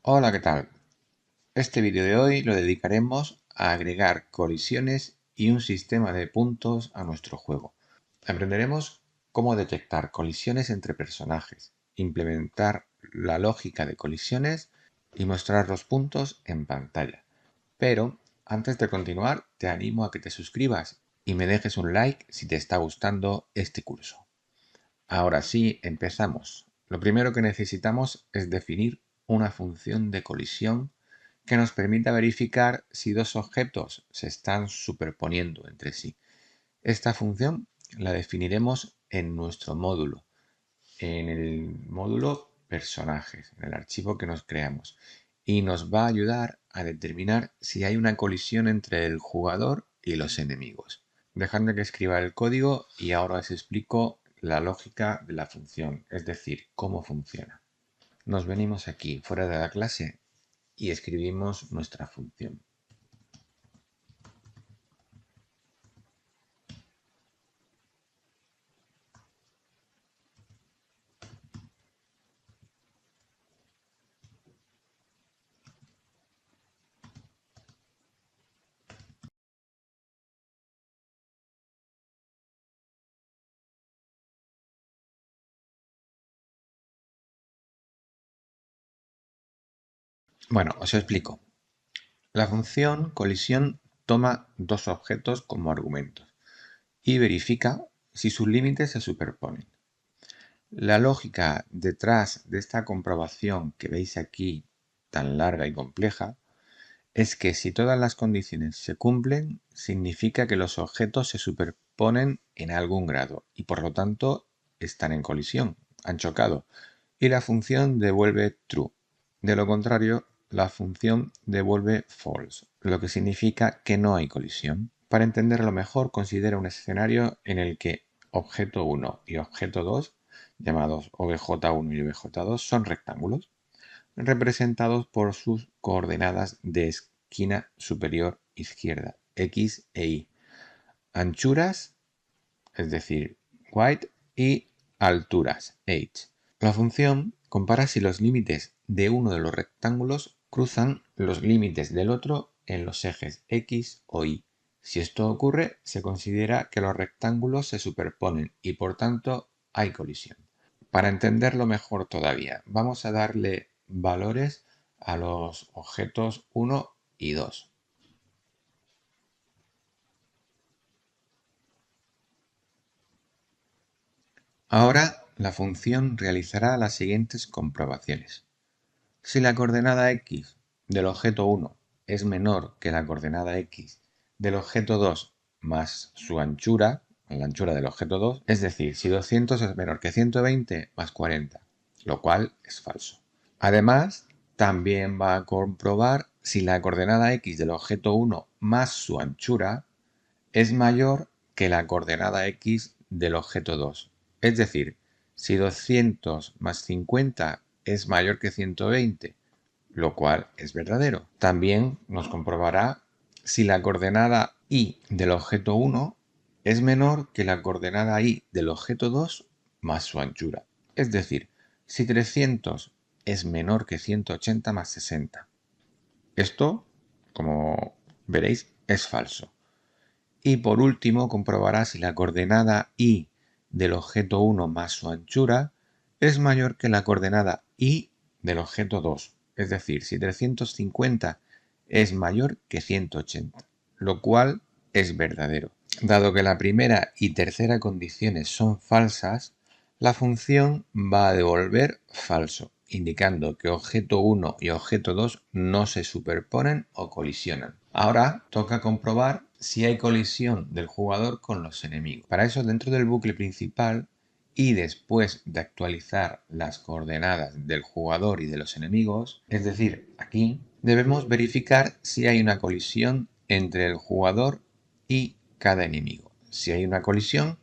Hola, ¿qué tal? Este vídeo de hoy lo dedicaremos a agregar colisiones y un sistema de puntos a nuestro juego. Aprenderemos cómo detectar colisiones entre personajes, implementar la lógica de colisiones y mostrar los puntos en pantalla. Pero antes de continuar, te animo a que te suscribas y me dejes un like si te está gustando este curso. Ahora sí, empezamos. Lo primero que necesitamos es definir una función de colisión que nos permita verificar si dos objetos se están superponiendo entre sí. Esta función la definiremos en nuestro módulo, en el módulo personajes, en el archivo que nos creamos, y nos va a ayudar a determinar si hay una colisión entre el jugador y los enemigos. Dejadme que escriba el código y ahora os explico la lógica de la función, es decir, cómo funciona. Nos venimos aquí fuera de la clase y escribimos nuestra función. Bueno, os explico. La función colisión toma dos objetos como argumentos y verifica si sus límites se superponen. La lógica detrás de esta comprobación que veis aquí, tan larga y compleja, es que si todas las condiciones se cumplen, significa que los objetos se superponen en algún grado y por lo tanto están en colisión, han chocado, y la función devuelve true. De lo contrario, la función devuelve false, lo que significa que no hay colisión. Para entenderlo mejor, considera un escenario en el que objeto 1 y objeto 2, llamados obj1 y obj2, son rectángulos representados por sus coordenadas de esquina superior izquierda, x e y, anchuras, es decir, width, y alturas, h. La función compara si los límites de uno de los rectángulos cruzan los límites del otro en los ejes x o y. Si esto ocurre, se considera que los rectángulos se superponen y por tanto hay colisión. Para entenderlo mejor todavía, vamos a darle valores a los objetos 1 y 2. Ahora la función realizará las siguientes comprobaciones. Si la coordenada x del objeto 1 es menor que la coordenada x del objeto 2 más su anchura, la anchura del objeto 2, es decir, si 200 es menor que 120 más 40, lo cual es falso. Además, también va a comprobar si la coordenada x del objeto 1 más su anchura es mayor que la coordenada x del objeto 2. Es decir, si 200 más 50 es mayor que 120, lo cual es verdadero. También nos comprobará si la coordenada y del objeto 1 es menor que la coordenada y del objeto 2 más su anchura. Es decir, si 300 es menor que 180 más 60. Esto, como veréis, es falso. Y por último, comprobará si la coordenada y del objeto 1 más su anchura es mayor que la coordenada y del objeto 2. Es decir, si 350 es mayor que 180, lo cual es verdadero. Dado que la primera y tercera condiciones son falsas, la función va a devolver falso, indicando que objeto 1 y objeto 2 no se superponen o colisionan. Ahora toca comprobar si hay colisión del jugador con los enemigos. Para eso, dentro del bucle principal y después de actualizar las coordenadas del jugador y de los enemigos, es decir, aquí, debemos verificar si hay una colisión entre el jugador y cada enemigo. Si hay una colisión,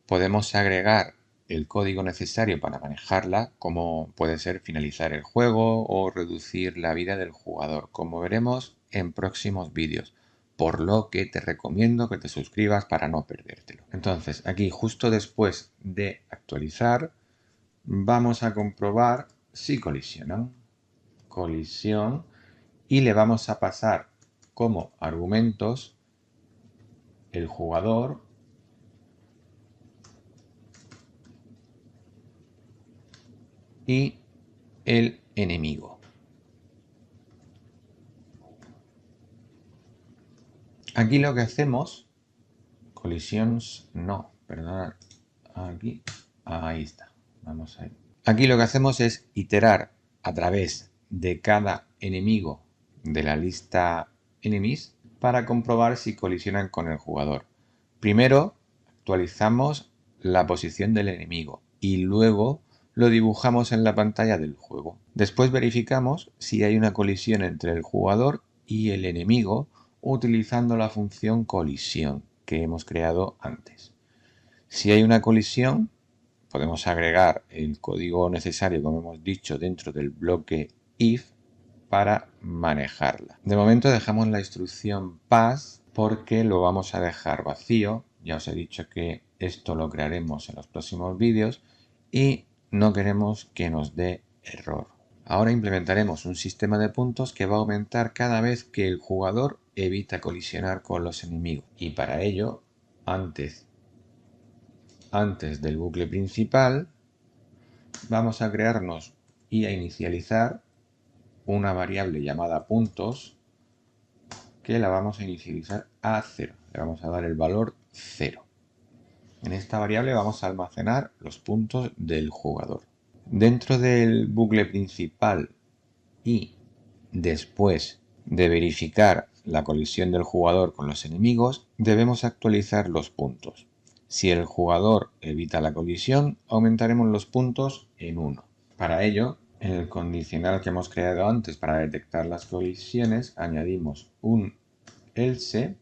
podemos agregar el código necesario para manejarla, como puede ser finalizar el juego o reducir la vida del jugador, como veremos en próximos vídeos, por lo que te recomiendo que te suscribas para no perdértelo. Entonces, aquí justo después de actualizar, vamos a comprobar si colisionan. colisión y le vamos a pasar como argumentos el jugador y el enemigo. Aquí lo que hacemos, colisiones no, perdonad, aquí, ahí está, vamos a ir. Aquí lo que hacemos es iterar a través de cada enemigo de la lista enemies para comprobar si colisionan con el jugador. Primero actualizamos la posición del enemigo y luego lo dibujamos en la pantalla del juego. Después verificamos si hay una colisión entre el jugador y el enemigo utilizando la función colisión que hemos creado antes. Si hay una colisión, podemos agregar el código necesario, como hemos dicho, dentro del bloque if para manejarla. De momento dejamos la instrucción pass porque lo vamos a dejar vacío. Ya os he dicho que esto lo crearemos en los próximos vídeos y no queremos que nos dé error. Ahora implementaremos un sistema de puntos que va a aumentar cada vez que el jugador evita colisionar con los enemigos. Y para ello, antes del bucle principal, vamos a crearnos y a inicializar una variable llamada puntos que la vamos a inicializar a 0. Le vamos a dar el valor 0. En esta variable vamos a almacenar los puntos del jugador. Dentro del bucle principal y después de verificar la colisión del jugador con los enemigos, debemos actualizar los puntos. Si el jugador evita la colisión, aumentaremos los puntos en 1. Para ello, en el condicional que hemos creado antes para detectar las colisiones, añadimos un else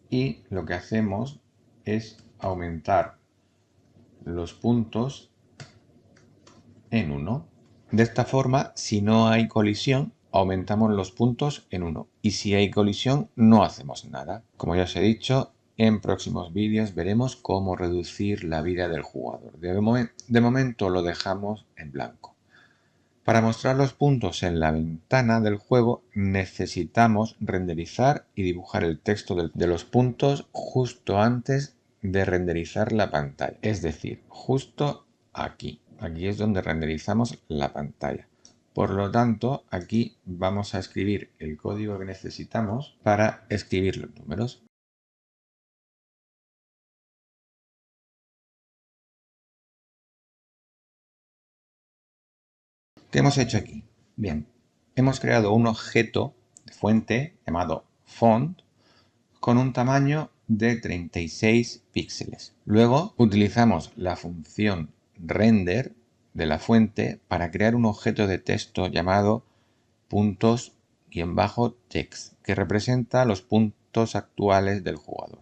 y lo que hacemos es aumentar los puntos en 1. De esta forma, si no hay colisión, aumentamos los puntos en 1. Y si hay colisión, no hacemos nada. Como ya os he dicho, en próximos vídeos veremos cómo reducir la vida del jugador. De momento lo dejamos en blanco. Para mostrar los puntos en la ventana del juego necesitamos renderizar y dibujar el texto de los puntos justo antes de renderizar la pantalla. Es decir, justo aquí. Aquí es donde renderizamos la pantalla. Por lo tanto, aquí vamos a escribir el código que necesitamos para escribir los números. ¿Qué hemos hecho aquí? Bien, hemos creado un objeto de fuente llamado font con un tamaño de 36 píxeles. Luego utilizamos la función render de la fuente para crear un objeto de texto llamado puntos-text que representa los puntos actuales del jugador.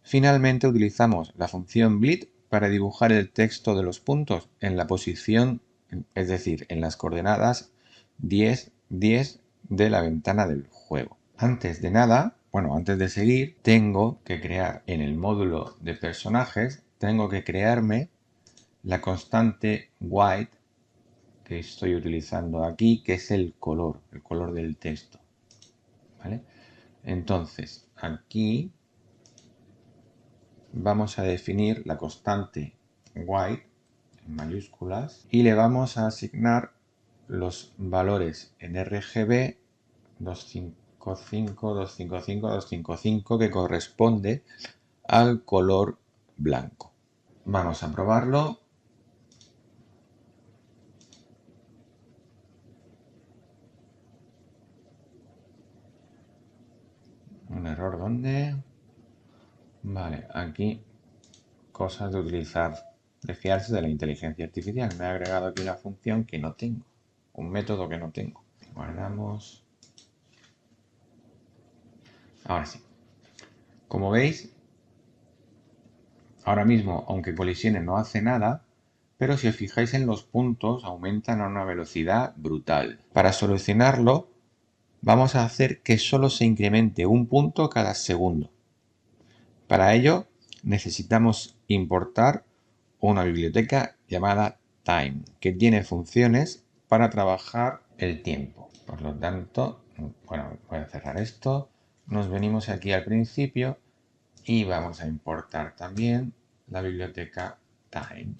Finalmente utilizamos la función bleed para dibujar el texto de los puntos en la posición, es decir, en las coordenadas 10, 10 de la ventana del juego. Antes de seguir, tengo que crear en el módulo de personajes, tengo que crearme la constante white que estoy utilizando aquí, que es el color del texto. ¿Vale? Entonces, aquí vamos a definir la constante white en mayúsculas y le vamos a asignar los valores en RGB 255, 255, 255 que corresponde al color blanco. Vamos a probarlo. Un error donde... Vale, aquí cosas de utilizar, de fiarse de la inteligencia artificial. Me ha agregado aquí la función que no tengo, un método que no tengo. Guardamos. Ahora sí. Como veis, ahora mismo, aunque colisione, no hace nada, pero si os fijáis en los puntos, aumentan a una velocidad brutal. Para solucionarlo, vamos a hacer que solo se incremente un punto cada segundo. Para ello, necesitamos importar una biblioteca llamada time, que tiene funciones para trabajar el tiempo. Por lo tanto, bueno, voy a cerrar esto. Nos venimos aquí al principio y vamos a importar también la biblioteca time,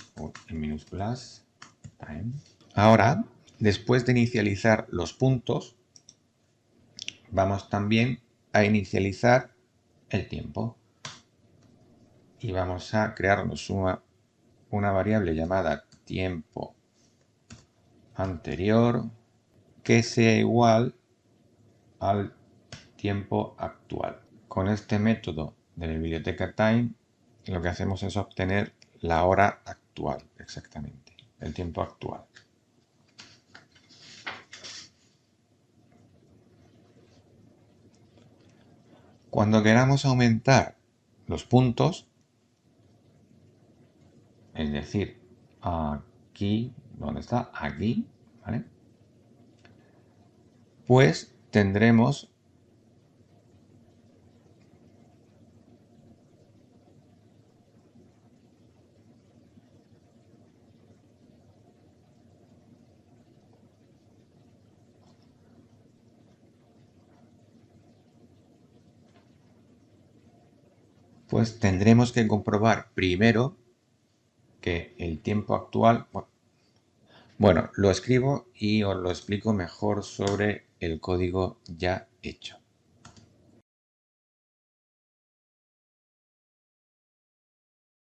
en minúsculas, time. Ahora, después de inicializar los puntos, vamos también a inicializar el tiempo. Y vamos a crearnos una variable llamada tiempo anterior que sea igual al tiempo actual. Con este método de la biblioteca time lo que hacemos es obtener la hora actual, exactamente, el tiempo actual. Cuando queramos aumentar los puntos, es decir, aquí, ¿dónde está? Aquí, ¿vale? Pues tendremos que comprobar primero que el tiempo actual, bueno, lo escribo y os lo explico mejor sobre el código ya hecho.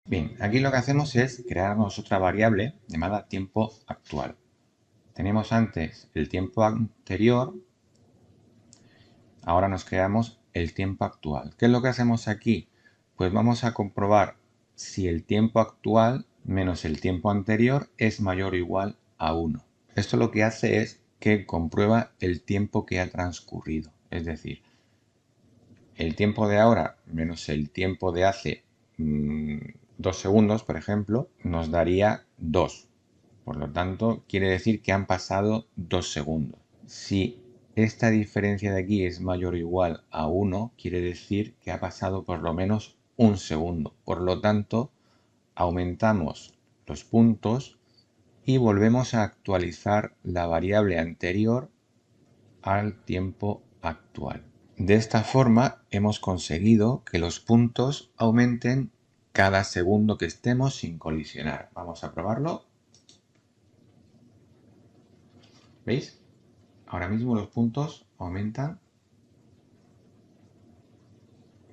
Bien, aquí lo que hacemos es crearnos otra variable llamada tiempo actual. Tenemos antes el tiempo anterior, ahora nos creamos el tiempo actual. ¿Qué es lo que hacemos aquí? Pues vamos a comprobar si el tiempo actual menos el tiempo anterior es mayor o igual a 1. Esto lo que hace es que comprueba el tiempo que ha transcurrido. Es decir, el tiempo de ahora menos el tiempo de hace 2 segundos, por ejemplo, nos daría 2. Por lo tanto, quiere decir que han pasado 2 segundos. Si esta diferencia de aquí es mayor o igual a 1, quiere decir que ha pasado por lo menos 1 segundo. Por lo tanto, aumentamos los puntos y volvemos a actualizar la variable anterior al tiempo actual. De esta forma hemos conseguido que los puntos aumenten cada segundo que estemos sin colisionar. Vamos a probarlo. ¿Veis? Ahora mismo los puntos aumentan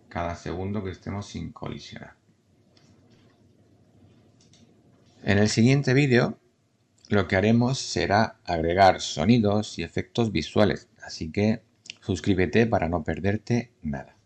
cada segundo que estemos sin colisionar. En el siguiente vídeo lo que haremos será agregar sonidos y efectos visuales, así que suscríbete para no perderte nada.